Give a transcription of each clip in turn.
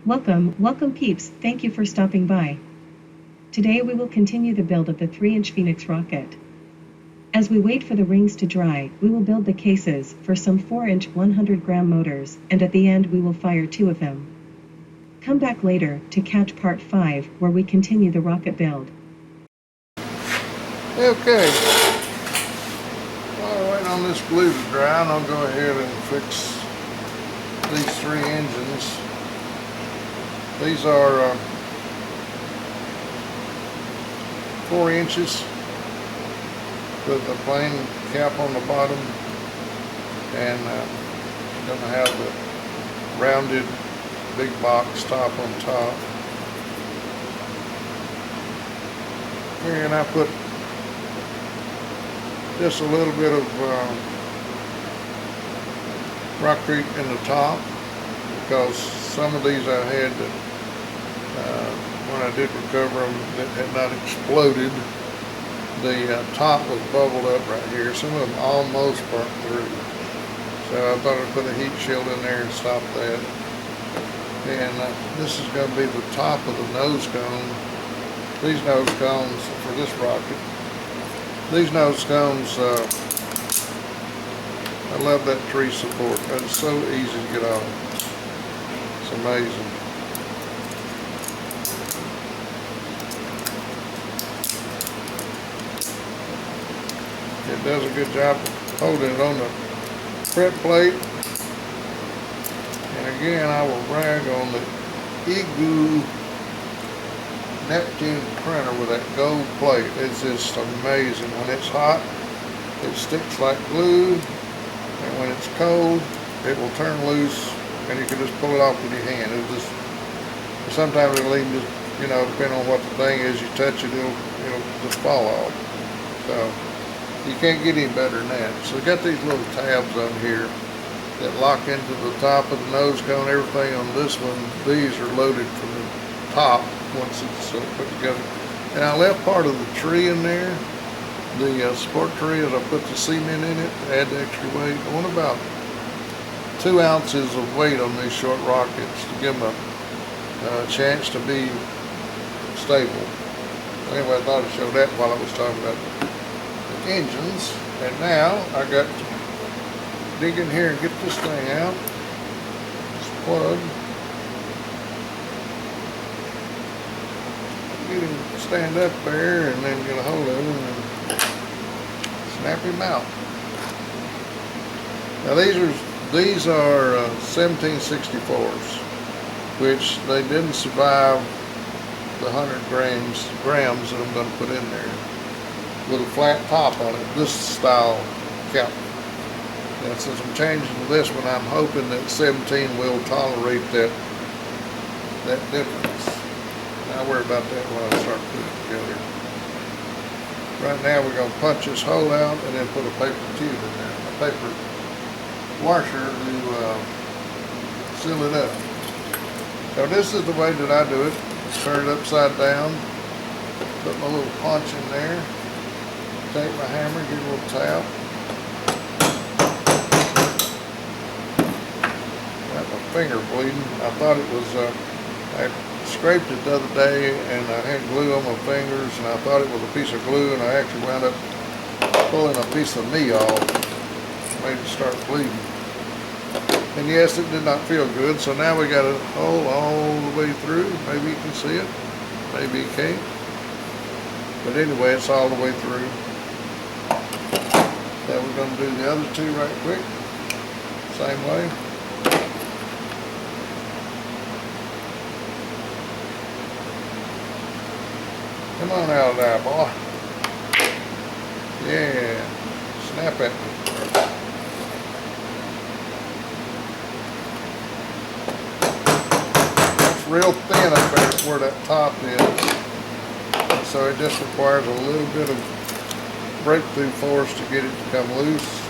Welcome peeps, thank you for stopping by. Today we will continue the build of the 3-inch Phoenix rocket. As we wait for the rings to dry, we will build the cases for some 4-inch 100-gram motors, and at the end we will fire 2 of them. Come back later to catch part 5 where we continue the rocket build. Okay, while waiting on this glue to dry, and I'll go ahead and fix these 3 engines. These are 4 inches with a plain cap on the bottom, and going to have the rounded big box top on top. And I put just a little bit of Rockcrete in the top, because some of these I had that when I did recover them that had not exploded, the top was bubbled up right here. Some of them almost burnt through, so I thought I'd put a heat shield in there and stop that. And this is going to be the top of the nose cone. These nose cones for this rocket. These nose cones, I love that tree support. It's so easy to get on. It's amazing. It does a good job of holding it on the prep plate. And again, I will brag on the Eagle Neptune printer with that gold plate. It's just amazing. When it's hot, it sticks like glue, and when it's cold, it will turn loose, and you can just pull it off with your hand. It'll just, sometimes it'll even just, depending on what the thing is, you touch it, it'll just fall off. So you can't get any better than that. So we got these little tabs on here that lock into the top of the nose cone. Everything on this one, these are loaded from the top once it's put together. And I left part of the tree in there, the support tree, as I put the cement in it to add the extra weight. I want about 2 ounces of weight on these short rockets to give them a chance to be stable. Anyway, I thought I'd show that while I was talking about the engines. And now I got to dig in here and get this thing out. This plug. Get him to stand up there, and then get a hold of him and snap him out. Now these are 1764s, which they didn't survive the 100 grams that I'm going to put in there, with a flat top on it, this style cap. And since I'm changing to this one, I'm hoping that 17 will tolerate that difference. I'll worry about that when I start putting it together. Right now we're going to punch this hole out and then put a paper tube in there, a paper washer to seal it up. So this is the way that I do it. Turn it upside down, put my little punch in there, take my hammer, give it a little tap. Got my finger bleeding. I thought it was, I scraped it the other day and I had glue on my fingers, and I thought it was a piece of glue, and I actually wound up pulling a piece of knee off. Made it start bleeding. And yes, it did not feel good, so now we got a hole all the way through. Maybe you can see it, maybe you can't. But anyway, it's all the way through. Now we're going to do the other 2 right quick. Same way. Come on out of there, boy. Yeah, snap at me. It's real thin up there where that top is, so it just requires a little bit of breakthrough force to get it to come loose.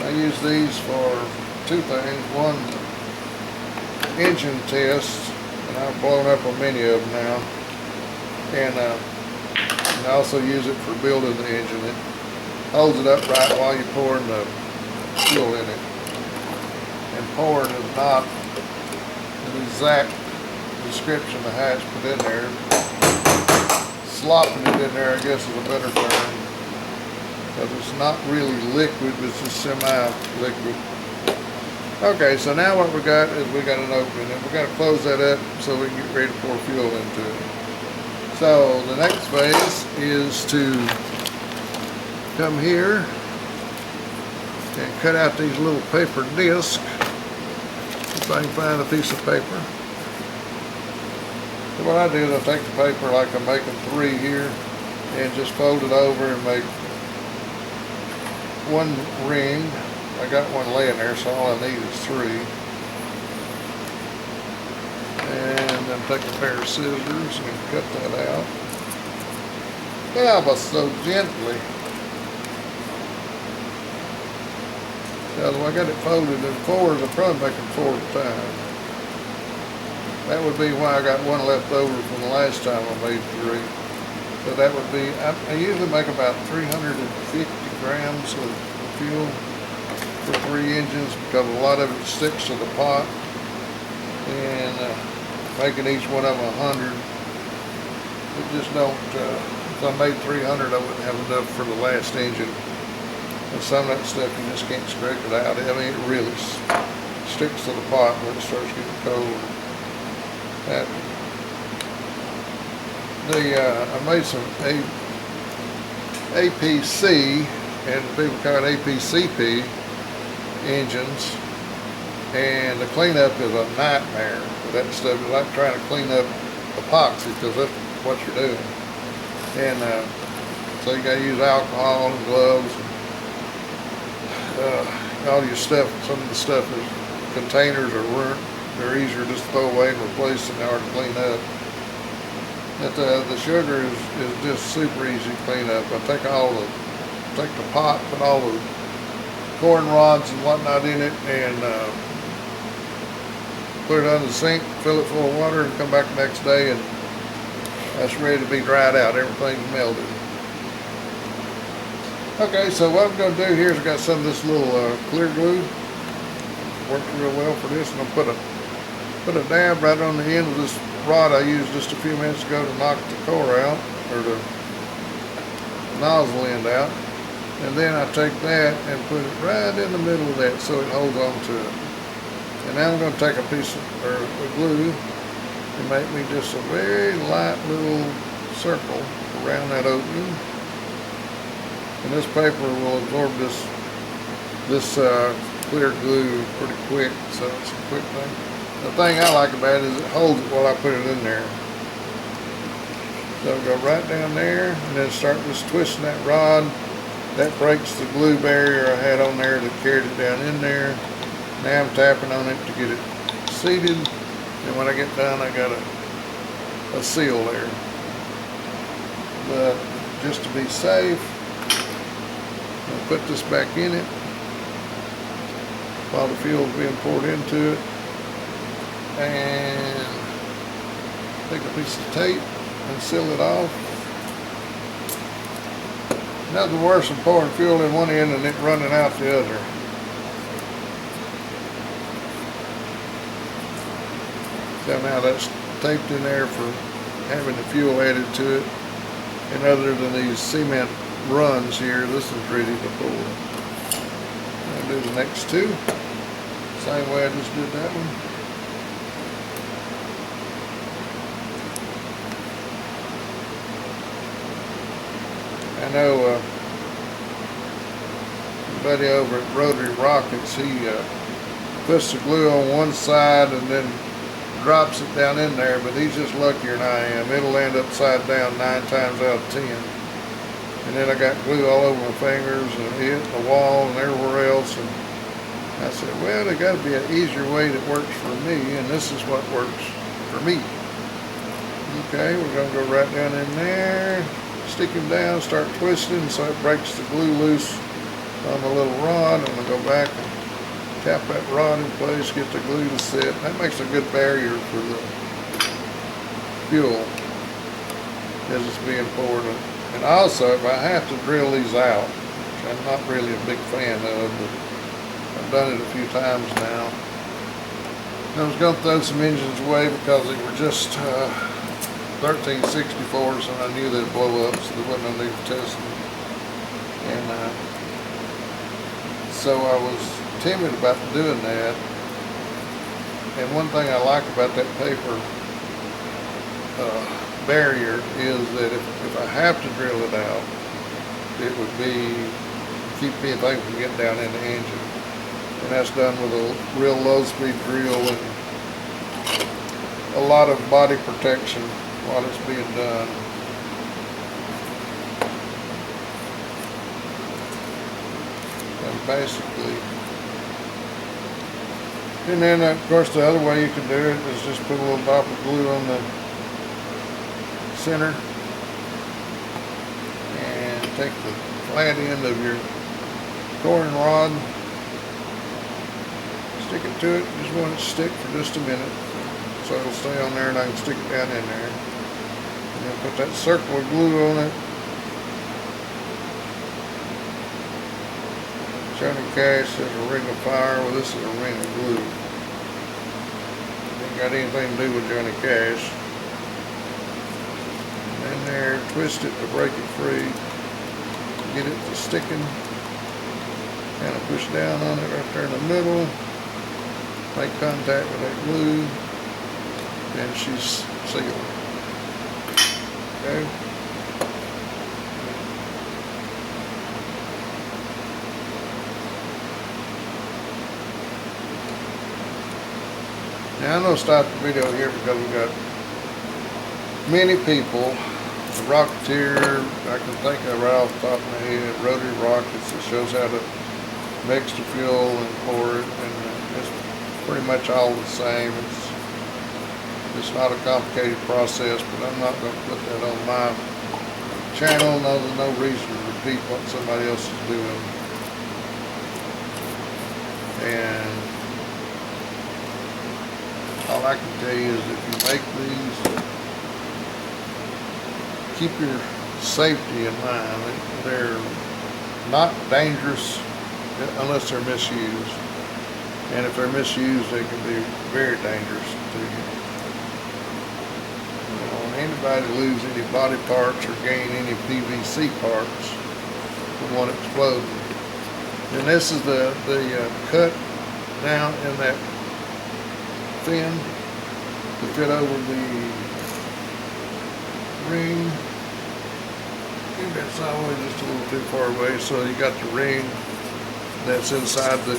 I use these for 2 things. One, engine tests, and I've blown up a many of them now. And I also use it for building the engine. It holds it upright while you're pouring the fuel in it. And pouring is not an exact description of how it's put in there. Slopping it in there, I guess, is a better term, because it's not really liquid, it's just semi-liquid. Okay, so now what we got is we got an opening, and we got to close that up so we can get ready to pour fuel into it. So the next phase is to come here and cut out these little paper discs. If I can find a piece of paper. So what I do is I take the paper like I'm making 3 here and just fold it over and make one ring. I got one laying there, so all I need is 3. And then take a pair of scissors and cut that out. Yeah, but so gently. Because I got it folded in 4s, I'm probably making 4 at a time. That would be why I got one left over from the last time I made 3. So that would be, I usually make about 350 grams of fuel for 3 engines, because a lot of it sticks to the pot. And making each one of them 100, it just don't, if I made 300, I wouldn't have enough for the last engine. And some of that stuff you just can't scrape it out. I mean, it really sticks to the pot when it starts getting cold. I made some APC, and people call it APCP engines, and the cleanup is a nightmare with that stuff. It's like trying to clean up epoxy, because that's what you're doing. And so you got to use alcohol and gloves. All your stuff, some of the stuff is containers are burnt. They're easier just to throw away and replace than they are to clean up. But the sugar is just super easy to clean up. I take the pot, put all the corn rods and whatnot in it, and put it under the sink, fill it full of water, and come back the next day, and that's ready to be dried out. Everything's melted. Okay, so what I'm going to do here is I got some of this little clear glue. Works real well for this, and I'll put a dab right on the end of this rod I used just a few minutes ago to knock the core out, or the nozzle end out. And then I take that and put it right in the middle of that so it holds on to it. And now I'm going to take a piece of glue and make me just a very light little circle around that opening. And this paper will absorb this clear glue pretty quick, so it's a quick thing. The thing I like about it is it holds it while I put it in there. So I'll go right down there and then start just twisting that rod. That breaks the glue barrier I had on there that carried it down in there. Now I'm tapping on it to get it seated. And when I get done, I got a seal there. But just to be safe, I'll put this back in it while the fuel is being poured into it. And take a piece of tape and seal it off. Nothing worse than pouring fuel in one end and it running out the other. Somehow that's taped in there for having the fuel added to it. And other than these cement runs here, this is ready to pour. I'll do the next 2. Same way I just did that one. I know buddy over at Rotary Rockets, he puts the glue on one side and then drops it down in there, but he's just luckier than I am. It'll end upside down 9 times out of 10. And then I got glue all over my fingers and hit the wall and everywhere else. And I said, well, there got to be an easier way that works for me, and this is what works for me. Okay, we're going to go right down in there, stick him down, start twisting so it breaks the glue loose on the little rod, and I'll go back and tap that rod in place, get the glue to sit. That makes a good barrier for the fuel as it's being poured. And also, if I have to drill these out, which I'm not really a big fan of, but I've done it a few times now, I was going to throw some engines away because they were just 1364s, and I knew they'd blow up, so there wasn't no need to test them. And so I was timid about doing that. And one thing I like about that paper barrier is that if I have to drill it out, it would be keep anything from getting down in the engine. And that's done with a real low speed drill and a lot of body protection while it's being done. And basically, and then of course the other way you can do it is just put a little dot of glue on the center and take the flat end of your coring rod, stick it to it, just want it to stick for just a minute so it'll stay on there and I can stick it down in there. And then put that circle of glue on it. Johnny Cash says a ring of fire. Well, this is a ring of glue. Ain't got anything to do with Johnny Cash. And in there, twist it to break it free. Get it to sticking. Kind of push down on it right there in the middle. Make contact with that glue. And she's sealed. Okay. Now I'm going to stop the video here because we've got many people. The Rocketeer, I can think of right off the top of my head, rotary rockets that shows how to mix the fuel and pour it, and it's pretty much all the same. It's not a complicated process, but I'm not going to put that on my channel. No, there's no reason to repeat what somebody else is doing. And all I can tell you is if you make these, keep your safety in mind. They're not dangerous unless they're misused. And if they're misused, they can be very dangerous to you. You don't want anybody to lose any body parts or gain any PVC parts from one exploding. And this is the cut down in that fin to fit over the ring. Maybe that's always just a little too far away. So you got the ring that's inside the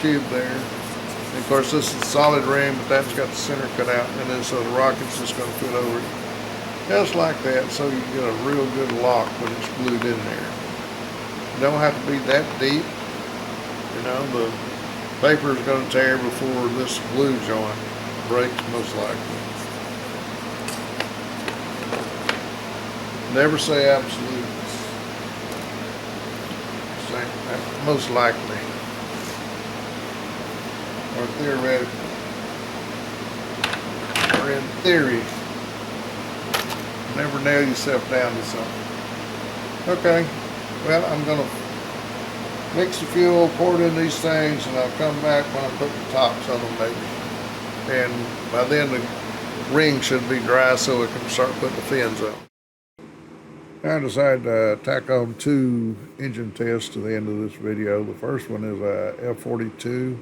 tube there. And of course this is a solid ring, but that's got the center cut out, and then so the rocket's just going to fit over it. Just like that, so you get a real good lock when it's glued in there. You don't have to be that deep. You know, the paper is going to tear before this glue joint breaks, most likely. Never say absolute. Say most likely. Or theoretical. Or in theory. Never nail yourself down to something. Okay. Well, I'm going to mix the fuel, pour it in these things, and I'll come back when I put the tops on them maybe. And by then the ring should be dry so we can start putting the fins on. I decided to tack on 2 engine tests to the end of this video. The first one is a F42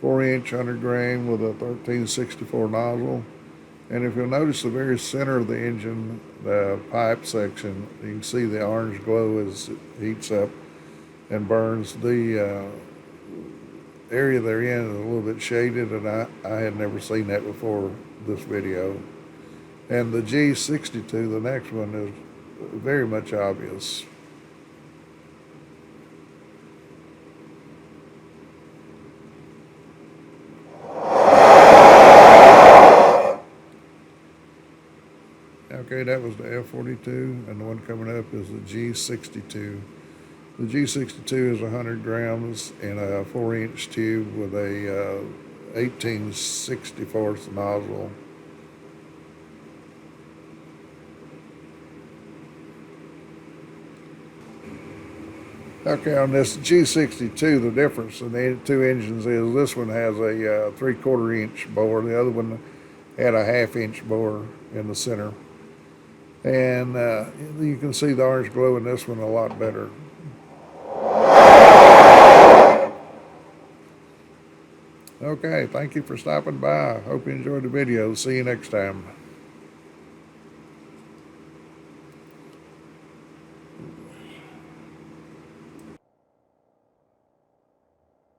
4-inch 100 grain with a 1364 nozzle. And if you'll notice the very center of the engine, the pipe section, you can see the orange glow as it heats up and burns. The area they're in is a little bit shaded, and I had never seen that before this video. And the G62, the next one, is very much obvious. Okay, that was the F42, and the one coming up is the G62. The G62 is 100 grams in a 4-inch tube with a 18/64 nozzle. Okay, on this G62, the difference in the two engines is this one has a 3/4 inch bore, the other one had a 1/2 inch bore in the center. And you can see the orange glow in this one a lot better. Okay, thank you for stopping by. Hope you enjoyed the video. See you next time.